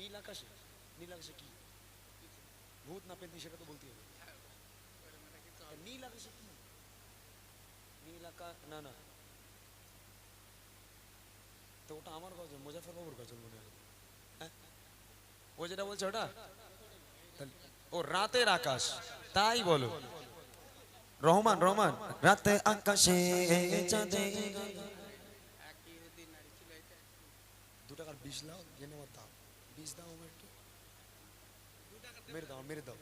নীল আকাশে? নীল আকাশে কি ভূত না পেন্তি সেটা তো বলতে হবে। নীল আকাশে কি? নীল আকাশ না না, তো ওটা আমার গজল, মুজাফর বাবুর গজল মনে হয়। হ্যাঁ, ও যেটা বলছে ওটা ও রাতের আকাশ, তাই বলো। রহমান রহমান, রাতে আকাশে চাঁদে। 2 টাকার 20 লাও, জেনে আমার দাও, 20 দাও আমার একটু, মেরে দাও মেরে দাও।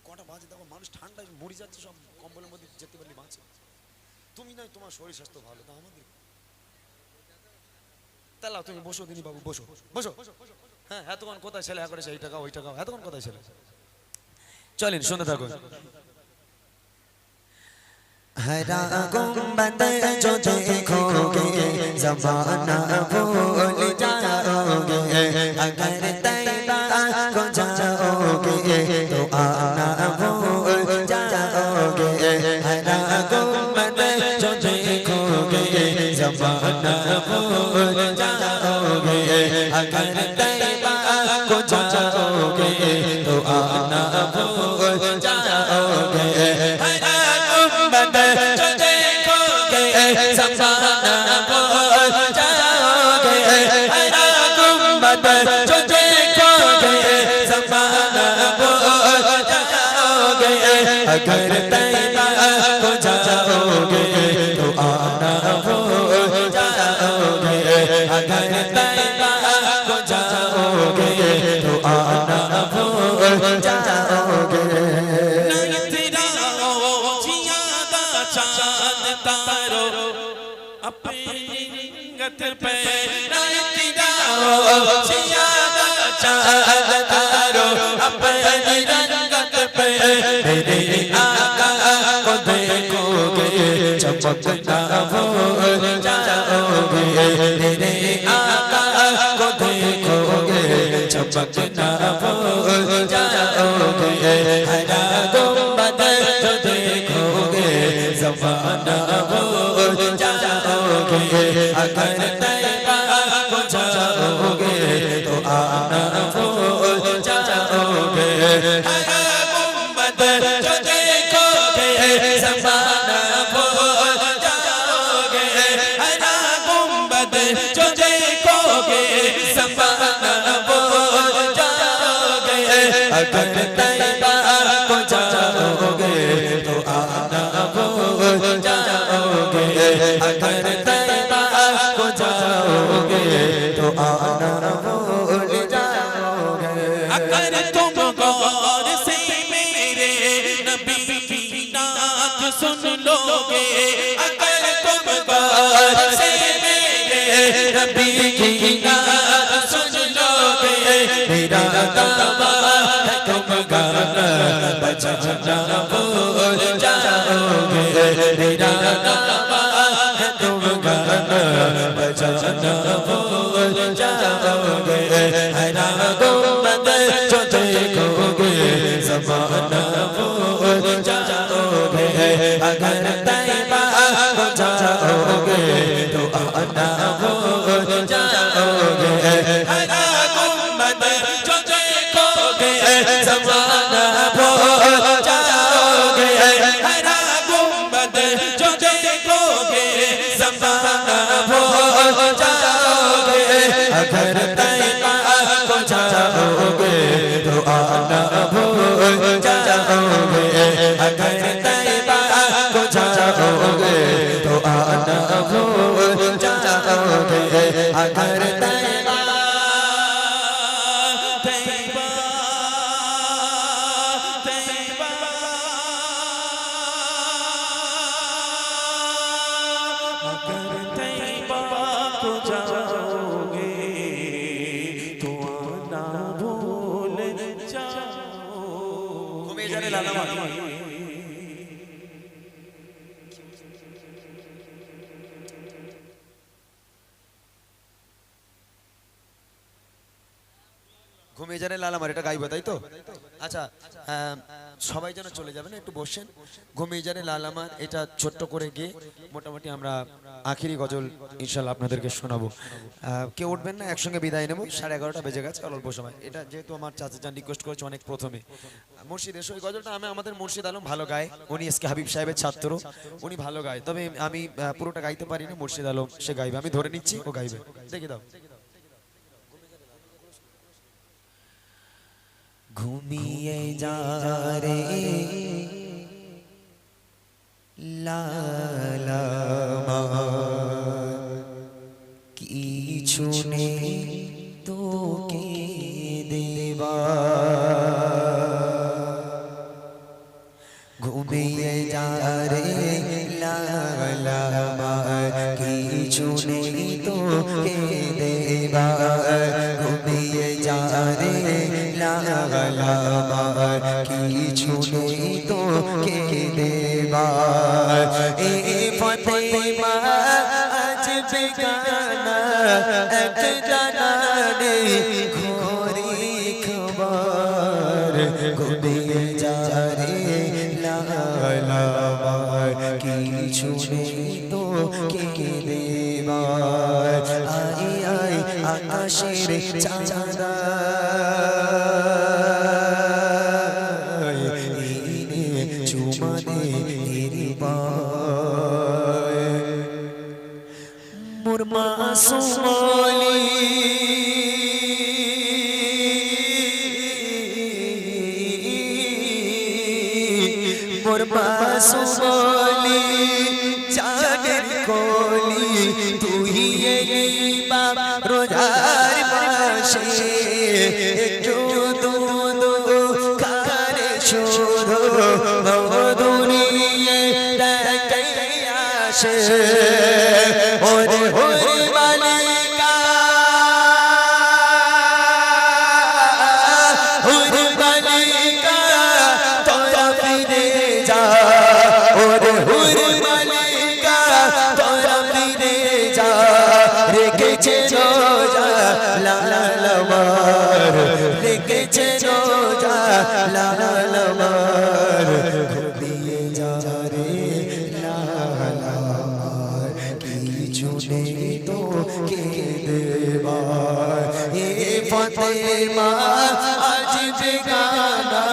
কটা বাজে দেখো, মানুষ ঠান্ডায় মরে যাচ্ছে, সব কম্বলের মধ্যে যেতে পারলে বাঁচে। তুমি নয়, তোমার শরীর স্বাস্থ্য ভালো, তা আমাদের তাহলে তুমি বসো দিনী বাবু, বসো বসো। হ্যাঁ, এতক্ষণ কোথায় ছেলে হ্যাঁ করেছে, এই টাকা ওই টাকা, এতক্ষণ কোথায় ছেলে? চলেন শুনতে থাকুন। हरा गुम्बद जो देखोगे ज़माना भूल जाओगे, अगर तैबा को जाओगे तो आना भूल जाओगे। हरा गुम्बद जो देखोगे ज़माना भूल जाओगे, अगर तैबा को जाओगे तो आना भूल जाओगे। ज़माना भूल जाओगे, हरा गुम्बद जो देखोगे ज़माना भूल जाओगे, अगर तैबा को जाओगे तो आना भूल जाओगे। अगर तैबा को जाओगे तो आना भूल जाओगे। पे चाँद तारो अपनी रंगत पे, मेरे आका को देखोगे चमकना भूल जाओगे। मेरे आका को देखोगे चमकना भूल जाओगे। हरा गुम्बद जो देखोगे ज़माना भूल जाओगे, अगर तैबा को जाओगे तो आना भूल जाओगे। हरा गुम्बद जो देखोगे ज़माना भूल जाओगे, हरा गुम्बद जो देखोगे ज़माना भूल जाओगे। अगर तैबा को जाओगे तो आना भूल जाओगे, अगर तैबा को जाओगे तो आना भूल जाओगे। अगर तुम गौर से मेरे नबी की नात सुन लोगे, अगर तुम गौर से मेरे नबी की नात सुन लोगे, मेरा दावा है तुम गाना बजाना भूल जाओगे। मेरा दावा है तुम गाना बजाना भूल जाओगे। हरा गुम्बद जो देखोगे ज़माना भूल जाओगे, अगर तैबा को जाओगे तो आना भूल जाओगे। हरा गुम्बद जो देखोगे ज़माना भूल जाओगे, हरा गुम्बद जो देखोगे ज़माना भूल जाओगे। अगर तैबा को जाओगे तो आना भूल जाओगे, अगर तैबा को जाओगे तो आना भूल जाओगे। अगर तैबा तैबा तैबा अगर तैबा को जाओगे तो आना भूल जाओगे। ঘুমিয়ে জানে লালা মা, ঘুমিয়ে জানে লালা মার, এটা গাইবো তাই তো? আচ্ছা, সবাই যেন চলে যাবেন, একটু বসেন। ঘুমিয়ে যারে লাল আমার এটা ছোট্ট করে গিয়ে মোটামুটি আমরা আখিরি গজল ইনশাল্লাহ আপনাদেরকে শোনাবো। কেউ উঠবেন না, একসঙ্গে বিদায় নেবো। 11:30 বেজে গেছে, অল্প সময়। এটা যেহেতু আমার চাচা যান রিকোয়েস্ট করেছে অনেক প্রথমে, মুর্শিদ এসো। এই গজলটা আমাদের মুর্শিদ আলম ভালো গায়, উনি এসকে হাবিব সাহেবের ছাত্র, উনি ভালো গায়। তবে আমি পুরোটা গাইতে পারি না, মুর্শিদ আলম সে গাইবে, আমি ধরে নিচ্ছি ও গাইবে। দেখে দাও। ঘুমিয়ে যা রে লালা কিছু নেই তোকে দেবা, ঘুমিয়ে যা রে লালা কিছু নেই তোকে দেবা, ঘুমিয়ে যা রে লালা কিছু নেই তোকে দেবা। এ ফাতেমা আজ বেগানা এক জানা নেই ঘরে খবর, ঘুমিয়ে যা রে লালা কিছু নেই তোকে দেবা। আই আই আকাশের চাঁদা চুমানে মোর মাসুমালি মোর মাসুমালি চাঁদের কোলি তুই এলিবা রোজার মাসে একটু দুধ খারে শুধু মধুরিয়ে ডাকাই আসে ওরে ওরে মালিকা ওরে মালিকা তোরা ফিরে যা, ওরে ওরে মালিকা তোরা ফিরে যা, রেখেছে রোজা লাল আমার, রেখেছে রোজা লাল আমার, ঘুমিয়ে যা রে লাল আমার কিছু নেই তোকে দেবা। এ ফাতেমা আজ বেগানা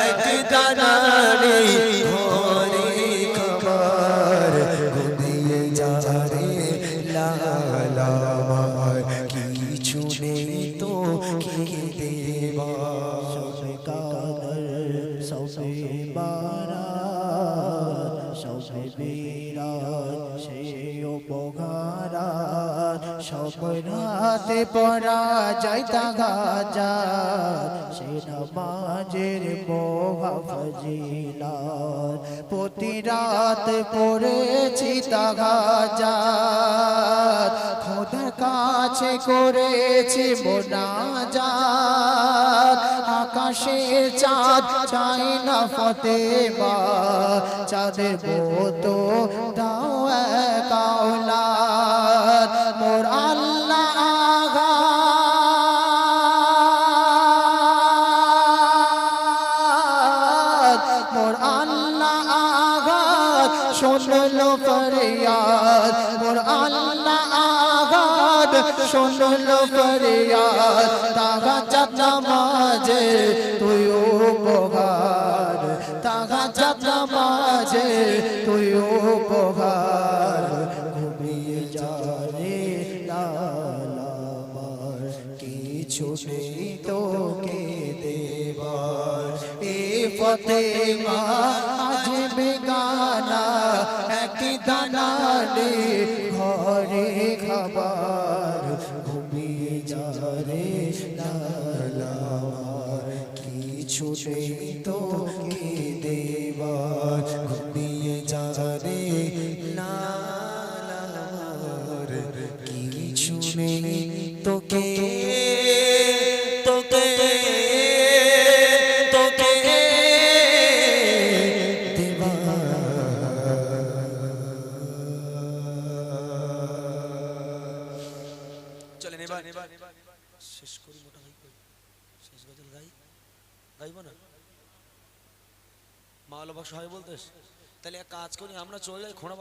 এক দানা নেই ঘরে খবর, ঘুমিয়ে যা রে লাল আমার কিছু নেই তোকে দেবা। সবে কাদর সবে বারাত সবে বিরাত সেই উপকারাত সব রাতে পড়া যায় তাগাজাত সে নামাজের মহা ফজিলাত প্রতি রাত পড়েছি তাগাজাত খোদার কাছে করেছি মোনাজাত আকাশের চাঁদ চাই না ফতেমা চাঁদের মতো দাও এক আওলাদ মোর আল্লাহ আগা মোর আল্লাহ আগাত শুনলো ফরিয়াদ মোর আল্লাহ আগাত শুনলো ফরিয়াদ তাগাজাত নামাজে তুই উপহার তাগাজাত নামাজে তুই উপহার ঘুমিয়ে যা রে লাল আমার কিছু নেই তোকে দেবার এ ফাতেমা আজ বেগানা এক দানা নেই ঘরে খাবার ঘুমিয়ে যা রে লাল আমার কিছু নেই তোকে দেবার ঘুমিয়ে যা রে লাল আমার কিছু নেই তোকে তোকে তোকে চলেন এবার শেষ করি, মোটা ভাই শেষ গজল গাইব না? ভালোবাসা হয় বলতেস? তাহলে এক কাজ করি আমরা চলে যাই খোঁড়া